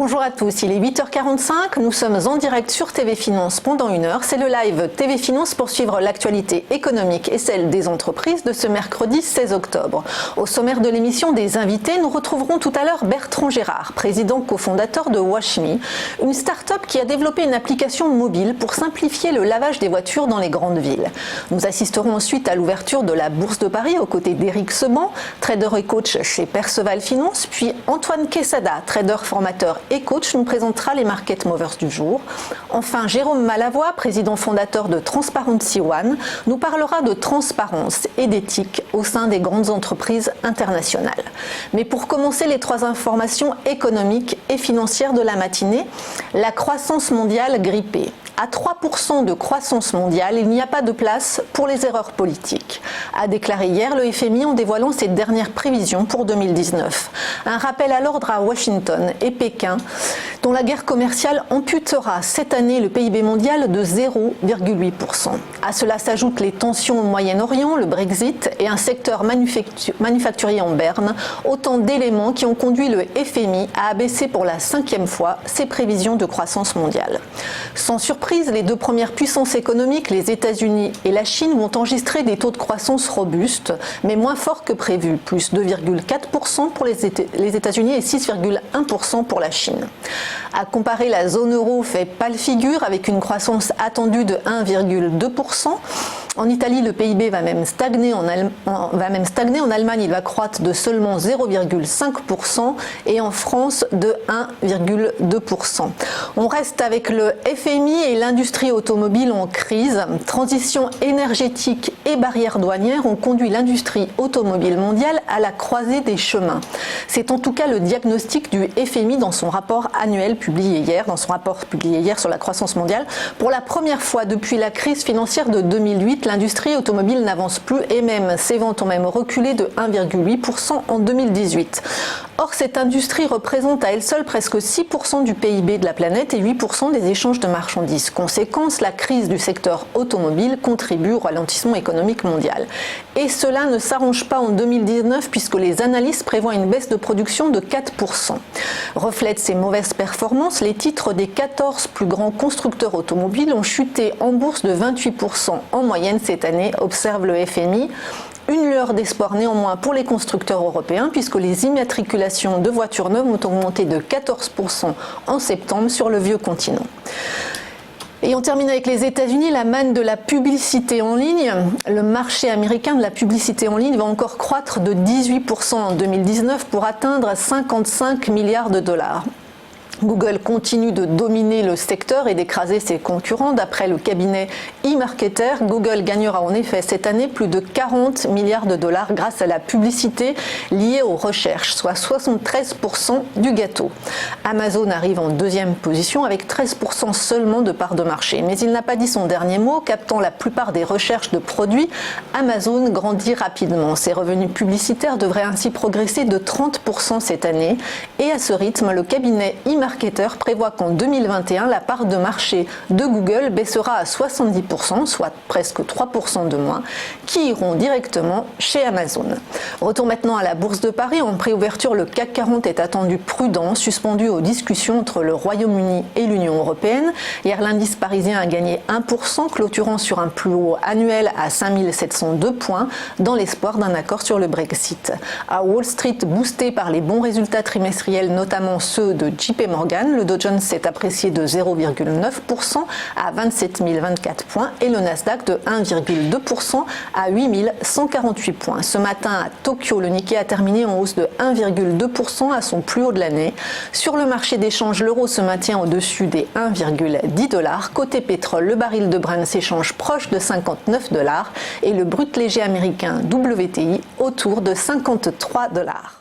Bonjour à tous, il est 8h45, nous sommes en direct sur TV Finance pendant une heure. C'est le live TV Finance pour suivre l'actualité économique et celle des entreprises de ce mercredi 16 octobre. Au sommaire de l'émission des invités, nous retrouverons tout à l'heure Bertrand Gérard, président cofondateur de Washme, une start-up qui a développé une application mobile pour simplifier le lavage des voitures dans les grandes villes. Nous assisterons ensuite à l'ouverture de la Bourse de Paris aux côtés d'Éric Seban, trader et coach chez Perceval Finance, puis Antoine Quesada, trader formateur et coach, nous présentera les market movers du jour. Enfin, Jérôme Malavoie, président fondateur de Transparency One, nous parlera de transparence et d'éthique au sein des grandes entreprises internationales. Mais pour commencer, les trois informations économiques et financières de la matinée, la croissance mondiale grippée. À 3% de croissance mondiale, il n'y a pas de place pour les erreurs politiques, a déclaré hier le FMI en dévoilant ses dernières prévisions pour 2019. Un rappel à l'ordre à Washington et Pékin, dont la guerre commerciale amputera cette année le PIB mondial de 0,8%. À cela s'ajoutent les tensions au Moyen-Orient, le Brexit et un secteur manufacturier en berne, autant d'éléments qui ont conduit le FMI à abaisser pour la 5e fois ses prévisions de croissance mondiale. Sans surprise, les deux premières puissances économiques, les États-Unis et la Chine, vont enregistrer des taux de croissance robustes, mais moins forts que prévu, plus 2,4% pour les États-Unis et 6,1% pour la Chine. À comparer, la zone euro fait pâle figure avec une croissance attendue de 1,2%. En Italie, le PIB va même stagner. En Allemagne, il va croître de seulement 0,5% et en France de 1,2%. On reste avec le FMI et l'industrie automobile en crise. Transition énergétique et barrières douanières ont conduit l'industrie automobile mondiale à la croisée des chemins. C'est en tout cas le diagnostic du FMI dans son rapport annuel publié hier sur la croissance mondiale. Pour la première fois depuis la crise financière de 2008, l'industrie automobile n'avance plus et même ses ventes ont même reculé de 1,8% en 2018. Or, cette industrie représente à elle seule presque 6% du PIB de la planète et 8% des échanges de marchandises. Conséquence, la crise du secteur automobile contribue au ralentissement économique mondial. Et cela ne s'arrange pas en 2019 puisque les analystes prévoient une baisse de production de 4%. Reflète ces mauvaises performances, les titres des 14 plus grands constructeurs automobiles ont chuté en bourse de 28% en moyenne cette année, observe le FMI. Une lueur d'espoir néanmoins pour les constructeurs européens puisque les immatriculations de voitures neuves ont augmenté de 14% en septembre sur le vieux continent. Et on termine avec les États-Unis, la manne de la publicité en ligne. Le marché américain de la publicité en ligne va encore croître de 18% en 2019 pour atteindre 55 milliards de dollars. Google continue de dominer le secteur et d'écraser ses concurrents. D'après le cabinet eMarketer, Google gagnera en effet cette année plus de 40 milliards de dollars grâce à la publicité liée aux recherches, soit 73% du gâteau. Amazon arrive en deuxième position avec 13% seulement de part de marché. Mais il n'a pas dit son dernier mot, captant la plupart des recherches de produits. Amazon grandit rapidement. Ses revenus publicitaires devraient ainsi progresser de 30% cette année. Et à ce rythme, le cabinet eMarketer prévoit qu'en 2021, la part de marché de Google baissera à 70%, soit presque 3% de moins, qui iront directement chez Amazon. Retour maintenant à la Bourse de Paris. En préouverture, le CAC 40 est attendu prudent, suspendu aux discussions entre le Royaume-Uni et l'Union européenne. Hier, l'indice parisien a gagné 1%, clôturant sur un plus haut annuel à 5702 points, dans l'espoir d'un accord sur le Brexit. À Wall Street, boosté par les bons résultats trimestriels, notamment ceux de JP Morgan, le Dow Jones s'est apprécié de 0,9% à 27 024 points et le Nasdaq de 1,2% à 8 148 points. Ce matin à Tokyo, le Nikkei a terminé en hausse de 1,2% à son plus haut de l'année. Sur le marché d'échange, l'euro se maintient au-dessus des 1,10 $. Côté pétrole, le baril de Brent s'échange proche de 59 $ et le brut léger américain WTI autour de 53 $.